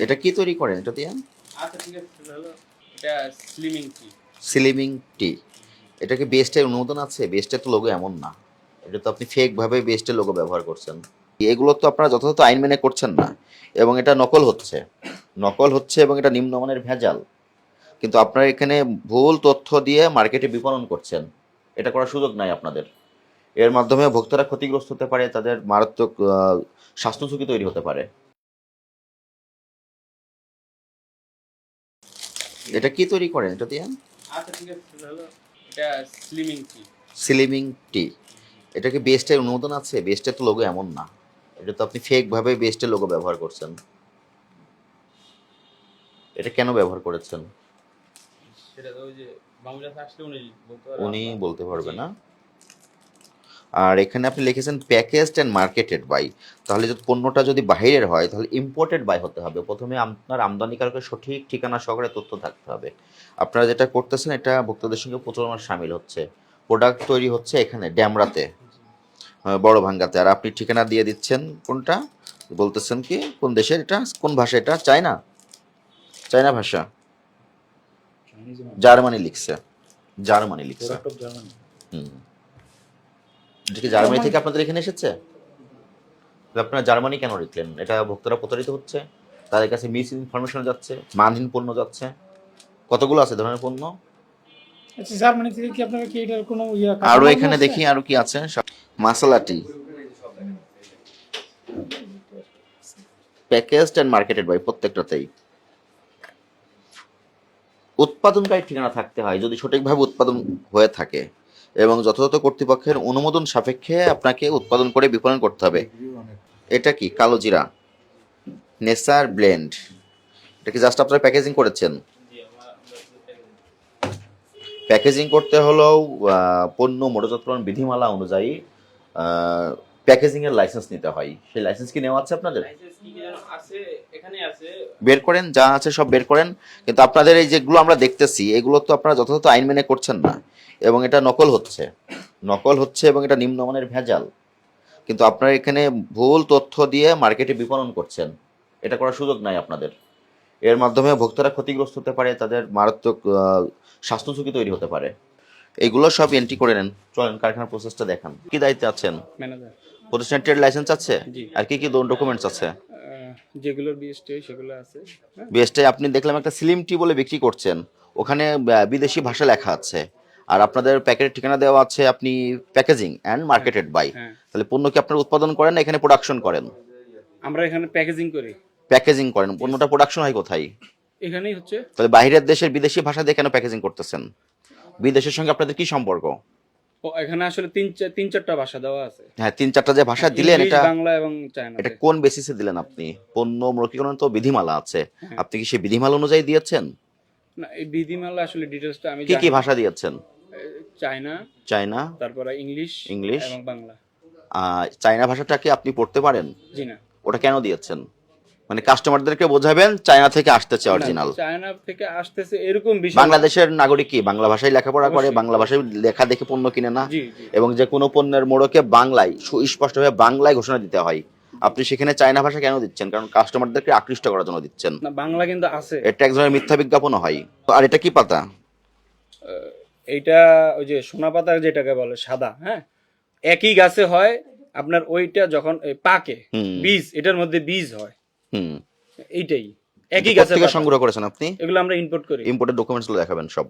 এটা কি তৈরি করেন এটা দিয়ে? আচ্ছা ঠিক আছে, তাহলে হলো এটা স্লিমিং টি। স্লিমিং টি। এটা কি বেস্টের অনুমোদন আছে? বেস্টের তো লোগো এমন না। এটা তো আপনি ফেক ভাবে বেস্টের লোগো ব্যবহার করছেন। এগুলো তো আপনারা যথাযথ আইন মেনে করছেন না, এবং এটা নকল হচ্ছে। নকল হচ্ছে এবং এটা নিম্নমানের ভেজাল। কিন্তু আপনারা এখানে ভুল তথ্য দিয়ে মার্কেটে বিপণন করছেন। এটা করার সুযোগ নাই আপনাদের। এর মাধ্যমে ভোক্তারা ক্ষতিগ্রস্ত হতে পারে, তাদের মারাত্মক স্বাস্থ্য ঝুঁকি তৈরি হতে পারে। এটা কি তৈরি করেন এটা দিয়ে? আচ্ছা ঠিক আছে, তাহলে হলো এটা স্লিমিং টি। স্লিমিং টি। এটা কি বেস্টের অনুমোদন আছে? বেস্টের তো লোগো এমন না। এটা তো আপনি ফেক ভাবে বেস্টের লোগো ব্যবহার করছেন। এটা কেন ব্যবহার করেছেন? সেটা তো ওই যে বাংলাদেশ আসলে উনি বলতে পারবে জি। না। আর এখানে আপনি লিখেছেন প্যাকেজড অ্যান্ড মার্কেটেড বাই। তাহলে যদি পণ্যটা যদি বাইরের হয় তাহলে ইম্পোর্টেড বাই হতে হবে। প্রথমে আপনার আমদানিকারকের সঠিক ঠিকানা সহকারে তথ্য থাকতে হবে। আপনারা যেটা করতেছেন এটা ভোক্তাদের সঙ্গে প্রতারণার শামিল হচ্ছে। প্রোডাক্ট তৈরি হচ্ছে এখানে ড্যামরাতে, বড় ভাঙ্গাতে, আর আপনি ঠিকানা দিয়ে দিচ্ছেন কোনটা? বলতেছেন কি কোন দেশের এটা, কোন ভাষা এটা? চায়না? চায়না ভাষা? জার্মানি লিখছে। জার্মানি লিখছে। হুম। এটা কি জার্মানি থেকে আপনাদের এখানে এসেছে? তাহলে আপনারা জার্মানি কেন লিখলেন? এটা ভোক্তারা প্রতারিত হচ্ছে, তাদের কাছে মিস ইনফরমেশন যাচ্ছে, মানহীন পণ্য যাচ্ছে। কতগুলো আছে ধরনের পণ্য? আচ্ছা, জার্মানি থেকে কি আপনারা কি এটার কোনো আরো কাঁচামাল এখানে নিয়ে দেখি আসছে? আরো কি আছে। মাসালা টি, প্যাকেজড অ্যান্ড মার্কেটেড বাই, প্রত্যেকটাতেই উৎপাদনকারী ঠিকানা থাকতে হয় যদি সঠিকভাবে উৎপাদন হয়ে থাকে, এবং যথাযথ কর্তৃপক্ষের অনুমোদন সাপেক্ষে আপনাকে উৎপাদন করে বিপণন করতে হবে। এটা কি কালো জিরা, নেসার ব্লেন্ড? এটা কি জাস্ট আপনারা প্যাকেজিং করেছেন? জি, আমরা প্যাকেজিং করতে হলেও পণ্য মোটরযাত্রায়ন বিধিমালা অনুযায়ী প্যাকেজিংয়ের লাইসেন্স নিতে হয়। সেই লাইসেন্স কি নেওয়া আছে আপনাদের? লাইসেন্স কি যেন আছে, এখানে আছে। বের করেন, যা আছে সব বের করেন। কিন্তু আপনাদের এই যেগুলো আমরা দেখতেছি এগুলো তো আপনারা যথাযথ আইন মেনে করছেন না, এবং এটা নকল হচ্ছে। নকল হচ্ছে এবং এটা নিম্নমানের ভেজাল। কিন্তু আপনারা এখানে ভুল তথ্য দিয়ে মার্কেটে বিপণন করছেন। এটা করার সুযোগ নাই আপনাদের। এর মাধ্যমে ভোক্তারা ক্ষতিগ্রস্ত হতে পারে, তাদের মারাত্মক স্বাস্থ্য ঝুঁকি তৈরি হতে পারে। এগুলো সব এন্ট্রি করে নেন। চলেন কারখানার প্রসেসটা দেখান। কি দায়িত্বে আছেন? ম্যানেজার। প্রতিষ্ঠানের ট্রেড লাইসেন্স আছে? জি। আর কি কি ডকুমেন্টস আছে? যেগুলোর বিএসটি সেগুলো আছে। হ্যাঁ। বেস্টে আপনি দেখলাম একটা স্লিম টি বলে বিক্রি করছেন, ওখানে বিদেশি ভাষা লেখা আছে। আর আপনাদের প্যাকেটের ঠিকানা দেওয়া আছে আপনি প্যাকেজিং অ্যান্ড মার্কেটেড বাই। হ্যাঁ। তাহলে পণ্য কি আপনারা উৎপাদন করেন না এখানে প্রোডাকশন করেন? আমরা এখানে প্যাকেজিং করি। প্যাকেজিং করেন, পণ্যটা প্রোডাকশন হয় কোথায়? এখানেই হচ্ছে। তাহলে বাইরের দেশের বিদেশি ভাষা দিয়ে কেন প্যাকেজিং করতেছেন? বিদেশের সঙ্গে আপনাদের কি সম্পর্ক? এখানে আসলে তিন চারটা ভাষা দেওয়া আছে। হ্যাঁ, 3-4টা যে ভাষা দিলেন, ইংলিশ, এটা বাংলা এবং চায়না। এটা কোন বেসিসে দিলেন আপনি? পণ্য মূল্যকরণ তো বিধিমালা আছে, আপনি কি সেই বিধিমালা অনুযায়ী দিয়েছেন? না, এই বিধিমালা আসলে ডিটেইলসটা আমি কি জানি কি না। ভাষা দিয়েছেন? চায়না, চায়না, তারপরে ইংলিশ ইংলিশ, এবং বাংলা। চায়না ভাষাটা কি আপনি পড়তে পারেন? জি না। ওটা কেন দিয়েছেন? মানে কাস্টমারদেরকে বোঝাবেন চায়না থেকে আসতেছে অরিজিনাল। চায়না থেকে আসতেছে এরকম বিষয়। বাংলাদেশের নাগরিক কি বাংলা ভাষায় লেখাপড়া করে, অবশ্যই। বাংলা ভাষায় লেখা দেখে পণ্য কিনে না? জি, জি। এবং যে কোনো পণ্যের মোড়কে বাংলায় সুস্পষ্টভাবে বাংলায় ঘোষণা দিতে হয়। আপনি সেখানে চায়না ভাষা কেন দিচ্ছেন? কারণ কাস্টমারদেরকে আকৃষ্ট করার জন্য দিচ্ছেন। না, বাংলা কিন্তু আছে। এটা এক ধরনের মিথ্যা বিজ্ঞাপনও হয়। আর এটা কি পাতা? এইটা ওই যে সোনা পাতার যেটাকে বলে সাদা, হ্যাঁ, একই গাছে হয়। আপনার ওইটা যখন পাকে বীজ, এটার মধ্যে বীজ হয়। হুম। এইটাই একই গাছে থেকে সংগ্রহ করেছেন আপনি? এগুলো আমরা ইম্পোর্ট করি। ইম্পোর্টেড ডকুমেন্টস গুলো দেখাবেন সব।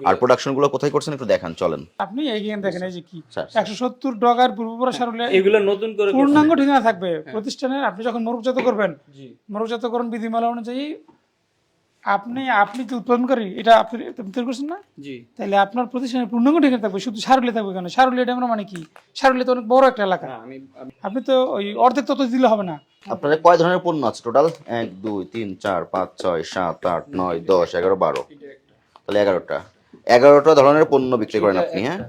আর প্রোডাকশন গুলো কোথায় করছেন একটু দেখান, চলেন। আপনি এইখানে দেখেন, এই যে কি স্যার। 170 ডগার পূর্বপুরা সারলে এগুলো নতুন করে পূর্ণাঙ্গ ঠিকানা থাকবে প্রতিষ্ঠানের। আপনি যখন মোড়কজাত করবেন, জি। মোড়কজাতকরণ বিধিমালা অনুযায়ী আপনি যে উৎপাদনকারী, এটা আপনি তৈরি করছেন না? জি। তাহলে আপনার প্রতিষ্ঠানের পূর্ণাঙ্গ ঠিকানা থাকবে। শুধু সারুলে থাকবে কেন? সারুলে এটা আমরা মানে কি? সারুলে তো অনেক বড় একটা এলাকা। না, আপনি তো ওই অর্ধেক তত দিলে হবে না। আপনাদের কয় ধরনের পণ্য আছে টোটাল? 1 2 3 4 5 6 7 8 9 10 11 12। তাহলে 11টা ধরনের পণ্য বিক্রি করেন আপনি, হ্যাঁ?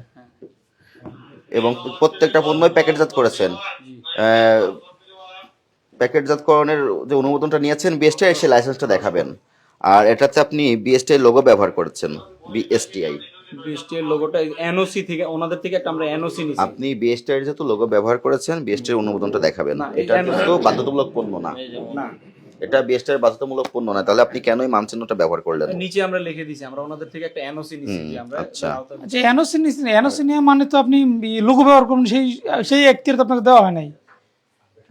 এবং প্রত্যেকটা পণ্যই প্যাকেটজাত করেছেন। প্যাকেটজাতকরণের যে অনুমোদনটা নিয়েছেন বিএসটিআই, সেই লাইসেন্সটা দেখাবেন। আর এটাতে আপনি বিএসটিআই লোগো ব্যবহার করেছেন, বিএসটিআই। বিএসটি এর লোগোটা এনওসি থেকে, ওনাদের থেকে একটা আমরা এনওসি নিছি। আপনি বিএসটিআই যেহেতু লোগো ব্যবহার করেছেন, বিএসটিআই অনুমোদনটা দেখাবেন। না, এই এটা কিন্তু বাধ্যতামূলক পণ্য না। না, এটা বিএসটি বাধ্যতামূলক পণ্য না, তাহলে আপনি কেন এই মানচিহ্নটা ব্যবহার করলেন? নিচে আমরা লিখে দিয়েছি, আমরা ওনাদের থেকে একটা এনওসি নিছি যে আমরা আচ্ছা। আচ্ছা এনওসি নিচ্ছেন, এনওসি নিয়ে মানে তো আপনি লোগো ব্যবহার করুন, সেই সেই এখতিয়ার তো আপনাকে দেওয়া হয় নাই।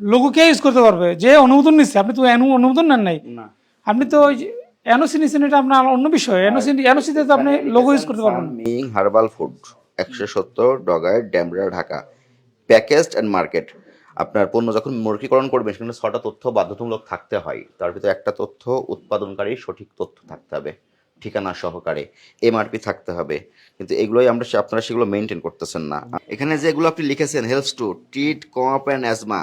লোগো কে ইউজ করতে পারবে? যে অনুমোদন নিচ্ছে, আপনি তো অনুমোদন নেন নাই, না আপনি তো এনওসি নিচ্ছেন, এটা আপনার অন্য বিষয়। এনওসিতে তো আপনি লোগো ইউজ করতে পারবেন না। মিং হার্বাল ফুড 170 ডগার ড্যামরা ঢাকা, প্যাকেজড অ্যান্ড মার্কেট। আপনার পণ্য যখন মৌখিকরণ করবেন সেখানে 6টা তথ্য বাধ্যতামূলক থাকতে হয়। তার ভিতরে একটা তথ্য উৎপাদনকারীর সঠিক তথ্য থাকতে হবে, ঠিকানা সহকারে, এমআরপি থাকতে হবে। কিন্তু এগুলোই আপনারা সেগুলো মেনটেন করতেছেন না। এখানে যেগুলো আপনি লিখেছেন, helps to treat cough and asthma,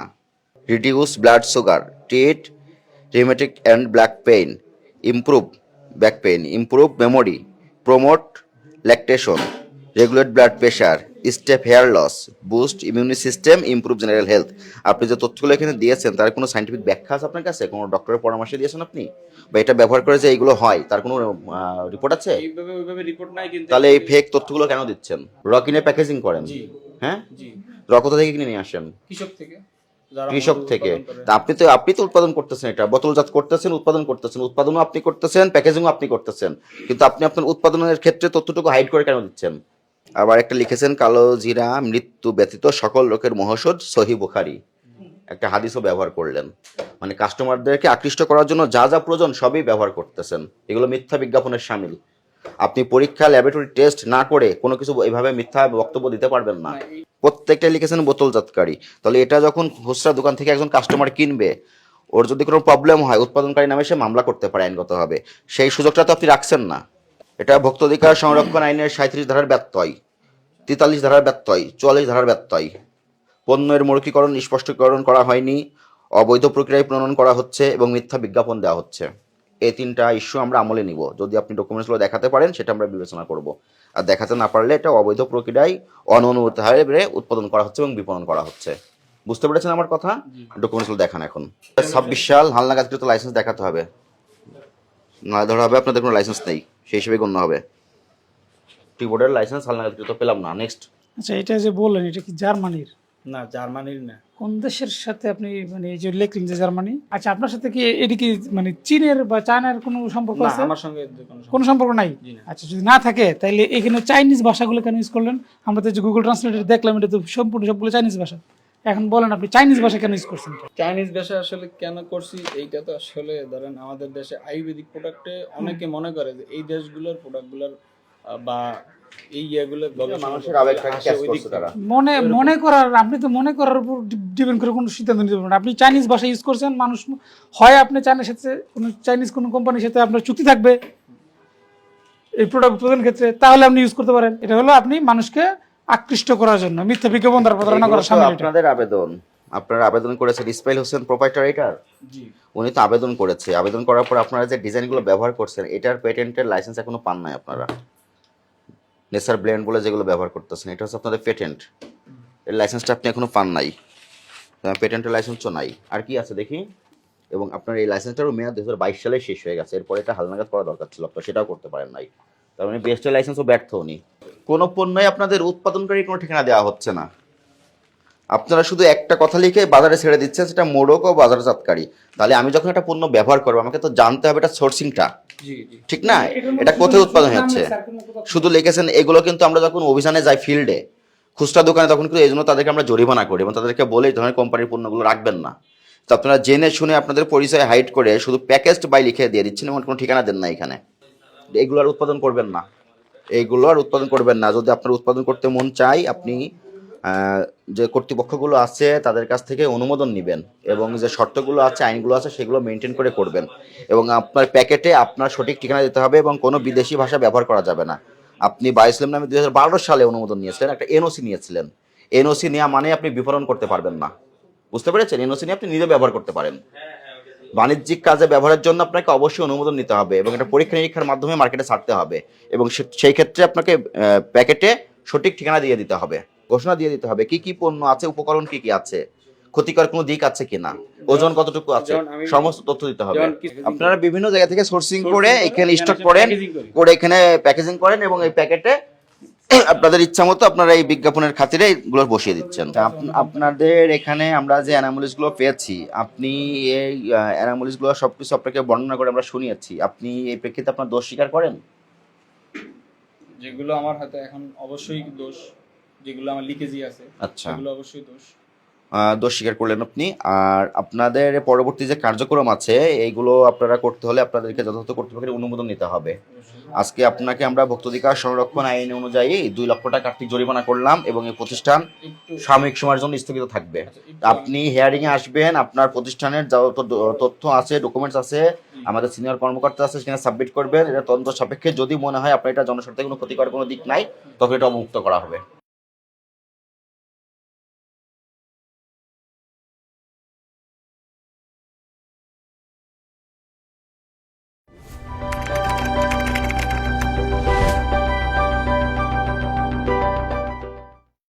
reduce blood sugar, treat rheumatic and back pain, improve back pain, improve memory, promote lactation, regulate blood pressure, step hair loss, boost immune system, improve general health. আপনি যে তথ্যগুলো এখানে দিয়েছেন তার কোনো scientific ব্যাখ্যা আছে আপনার কাছে? কোনো ডক্টরের পরামর্শ দিয়েছেন আপনি, বা এটা ব্যবহার করে যে এইগুলো হয় তার কোনো রিপোর্ট আছে? এইভাবে ওইভাবে রিপোর্ট নাই কিন্তু। তাহলে এই ফেক তথ্যগুলো কেন দিচ্ছেন? র কিনে প্যাকেজিং করেন? জি হ্যাঁ, জি, র কোথা থেকে কিনে নিয়ে আসেন? কৃষক থেকে, যারা কৃষক মধু থেকে। উৎপাদন করে। তা আপনি তো উৎপাদন করতেছেন, এটা বোতলজাত করতেছেন, উৎপাদনও আপনি করতেছেন, প্যাকেজিংও আপনি করতেছেন, কিন্তু আপনি আপনার উৎপাদনের ক্ষেত্রে তথ্যটুকু হাইড করে কেন দিচ্ছেন? আবার একটা লিখেছেন, কালো জিরা মৃত্যু ব্যতীত সকল লোকের মহৌষধ, সহি বুখারী। একটা হাদিসও ব্যবহার করলেন, মানে কাস্টমারদেরকে আকৃষ্ট করার জন্য যা যা প্রয়োজন সবই ব্যবহার করতেছেন। এগুলো মিথ্যা বিজ্ঞাপনের শামিল। আপনি পরীক্ষা ল্যাবরেটরি টেস্ট না করে কোনো কিছু এইভাবে মিথ্যা বক্তব্য দিতে পারবেন না। প্রত্যেকটা লিখেছেন বোতলজাতকারী। তাহলে এটা যখন খুচরা দোকান থেকে একজন কাস্টমার কিনবে, ওর যদি কোনো প্রবলেম হয় উৎপাদনকারী নামে সে মামলা করতে পারে আইনগতভাবে। সেই সুযোগটা তো আপনি রাখছেন না। এটা ভোক্তাধিকার সংরক্ষণ আইনের 37 ধারার ব্যত্যয়, 43 ধারার ব্যত্যয়, 44 ধারার ব্যত্যয়। পণ্যের মৌখিকরণ স্পষ্টীকরণ করা হয়নি, অবৈধ প্রক্রিয়ায় প্রণয়ন করা হচ্ছে এবং মিথ্যা বিজ্ঞাপন দেওয়া হচ্ছে। এই 3টা ইস্যু আমরা আমলে নিব। যদি আপনি ডকুমেন্টসগুলো দেখাতে পারেন সেটা আমরা বিবেচনা করব, আর দেখাতে না পারলে এটা অবৈধ প্রক্রিয়ায় অননুমোদিত হারে উৎপাদন করা হচ্ছে এবং বিপণন করা হচ্ছে। বুঝতে পেরেছেন আমার কথা? ডকুমেন্টসগুলো দেখান এখন। 26 সাল হালনাগাদকৃত লাইসেন্স দেখাতে হবে, না ধরা হবে আপনাদের কোনো লাইসেন্স নেই, সেই হিসেবে গণ্য হবে। টি বোর্ডের লাইসেন্স হালনাগাদকৃত পেলাম না। নেক্সট। আচ্ছা এটা যে বললেন, এটা কি জার্মানির? না, জার্মানির না। কোন দেশের সাথে আপনি মানে এই যে লিখলেন যে জার্মানি, আচ্ছা আপনার সাথে কি এটি কি মানে চীনের বা চায়নার কোনো সম্পর্ক না, আছে? আমার সঙ্গে কোনো সম্পর্ক নাই? জি না। আচ্ছা যদি না থাকে তাহলে এখানে চাইনিজ ভাষাগুলো কেন ইউজ করলেন? আমরা তো যে গুগল ট্রান্সলেটর দেখলাম, এটা তো সম্পূর্ণ সবগুলো চাইনিজ ভাষা। এখন বলেন আপনি চাইনিজ ভাষা কেন ইউজ করছেন? চাইনিজ ভাষা আসলে কেন করছি, এইটা তো আসলে ধরেন আমাদের দেশে আয়ুর্বেদিক প্রোডাক্টে অনেকে মনে করে যে এই দেশগুলোর প্রোডাক্টগুলোর বা এই ইয়েগুলো মানুষের আবেগটাকে ক্যাচ করছে তারা। মনে করার, আপনি তো মনে করার উপর ডিপেন্ড করে কোনো সিদ্ধান্ত নিতে পারবেন না। আপনি চাইনিজ ভাষা ইউজ করছেন, মানুষ হয় আপনি চাইনার সাথে চাইনিজ কোনো কোম্পানির সাথে আপনার চুক্তি থাকবে এই প্রোডাক্ট উৎপাদনের ক্ষেত্রে, তাহলে আপনি ইউজ করতে পারেন। এটা হলো আপনি মানুষকে আকৃষ্ট করার জন্য মিথ্যা বিজ্ঞাপন দ্বারা প্রতারণা করার সামনে। আপনাদের আবেদন, আপনারা আবেদন করেছেন ইসমাইল হোসেন প্রোপ্রাইটার, জি উনি তো আবেদন করেছে। আবেদন করার পর আপনারা যে ডিজাইনগুলো ব্যবহার করছেন এটার পেটেন্টের লাইসেন্স এখনো পান নাই আপনারা। নেসার ব্লেন্ড বলে যেগুলো ব্যবহার করতেছেন এটা হচ্ছে আপনাদের পেটেন্ট, এর লাইসেন্সটা আপনি এখনো পান নাই, পেটেন্টের লাইসেন্সও নাই। আর কি আছে দেখি? এবং আপনার এই লাইসেন্সটারও মেয়াদ 2022 সালে শেষ হয়ে গেছে। এরপর এটা হালনাগাদ করা দরকার ছিল, আপনারা সেটাও করতে পারেন নাই। তার মানে বিএসটিআই লাইসেন্সও ব্যর্থ উনি। কোনো পণ্যই আপনাদের উৎপাদনকারী কোনো ঠিকানা দেওয়া হচ্ছে না। আপনারা শুধু একটা কথা লিখে বাজারে ছেড়ে দিচ্ছেন, সেটা মোড়ক ও বাজারজাতকারী। তাহলে আমি যখন একটা পণ্য ব্যবহার করবো আমাকে তো জানতে হবে এটা সোর্সিংটা জি জি ঠিক না, এটা কোথায় উৎপাদন হচ্ছে। শুধু লিখেছেন এগুলো, কিন্তু আমরা যখন অভিযানে যাই ফিল্ডে খুচরা দোকানে তখন কিন্তু এই জন্য তাদেরকে আমরা জরিমানা করি এবং তাদেরকে বলে এই ধরনের কোম্পানির পণ্যগুলো রাখবেন না। তো আপনারা জেনে শুনে আপনাদের পরিচয় হাইড করে শুধু প্যাকেজড বাই লিখে দিয়ে দিচ্ছেন এবং কোনো ঠিকানা দেন না এখানে। এগুলো আর উৎপাদন করবেন না, এইগুলো আর উৎপাদন করবেন না। যদি আপনার উৎপাদন করতে মন চাই আপনি যে কর্তৃপক্ষগুলো আছে তাদের কাছ থেকে অনুমোদন নেবেন এবং যে শর্তগুলো আছে আইনগুলো আছে সেগুলো মেনটেন করে করবেন। এবং আপনার প্যাকেটে আপনার সঠিক ঠিকানা দিতে হবে এবং কোনো বিদেশি ভাষা ব্যবহার করা যাবে না। আপনি বায়োসলিম নামে 2012 সালে অনুমোদন নিয়েছিলেন, একটা এনওসি নিয়েছিলেন। এনওসি নেওয়া মানে আপনি বিপণন করতে পারবেন না, বুঝতে পেরেছেন? এনওসি নিয়ে আপনি নিজে ব্যবহার করতে পারেন। বাণিজ্যিক কাজে ব্যবহারের জন্য আপনাকে অবশ্যই অনুমোদন নিতে হবে এবং এটা পরীক্ষা নিরীক্ষার মাধ্যমে মার্কেটে ছাড়তে হবে এবং সেই ক্ষেত্রে আপনাকে প্যাকেটে সঠিক ঠিকানা দিয়ে দিতে হবে, ঘোষণা দিয়ে দিতে হবে কি কি পণ্য আছে, উপকরণ কি কি আছে, ক্ষতিকর কোনো দিক আছে কিনা, ওজন কতটুকু আছে, সমস্ত তথ্য দিতে হবে। আপনারা বিভিন্ন জায়গা থেকে সোর্সিং করে এখানে স্টক করেন, করে এখানে প্যাকেজিং করেন এবং এই প্যাকেটে আপনাদের ইচ্ছা মতো আপনারা এই বিজ্ঞাপনের খাতিরে এগুলো বসিয়ে দিচ্ছেন। আপনাদের এখানে আমরা যে অ্যানামোলিসগুলো পেয়েছি, আপনি এই অ্যানামোলিসগুলো সবকিছু আপনাকে বর্ণনা করে আমরা শুনিয়েছি, আপনি এই প্রেক্ষিতে আপনার দোষ স্বীকার করেন? যেগুলো আমার হাতে এখন অবশ্যই দোষ, যেগুলো আমার লিকেজি আছে আচ্ছা, সেগুলো অবশ্যই দোষ। দোষ স্বীকার করলেন আপনি। আর আপনাদের পরবর্তী যে কার্যক্রম আছে এইগুলো আপনারা করতে হলে আপনাদেরকে যথাযথ কর্তৃপক্ষের অনুমোদন নিতে হবে। আজকে আপনাকে আমরা ভোক্তাধিকার সংরক্ষণ আইন অনুযায়ী 2 লক্ষ টাকা আর্থিক জরিমানা করলাম এবং এই প্রতিষ্ঠান একটু সাময়িক সময়ের জন্য স্থগিত থাকবে। আচ্ছা, একটু আপনি হিয়ারিং এ আসবেন, আপনার প্রতিষ্ঠানের যত তথ্য আছে, ডকুমেন্টস আছে, আমাদের সিনিয়র কর্মকর্তা আছে, সেখানে সাবমিট করবেন। এটা তদন্ত সাপেক্ষে যদি মনে হয় আপনার এটা জনস্বার্থে কোনো ক্ষতিকর কোনো দিক নাই, তবে এটা অবমুক্ত করা হবে।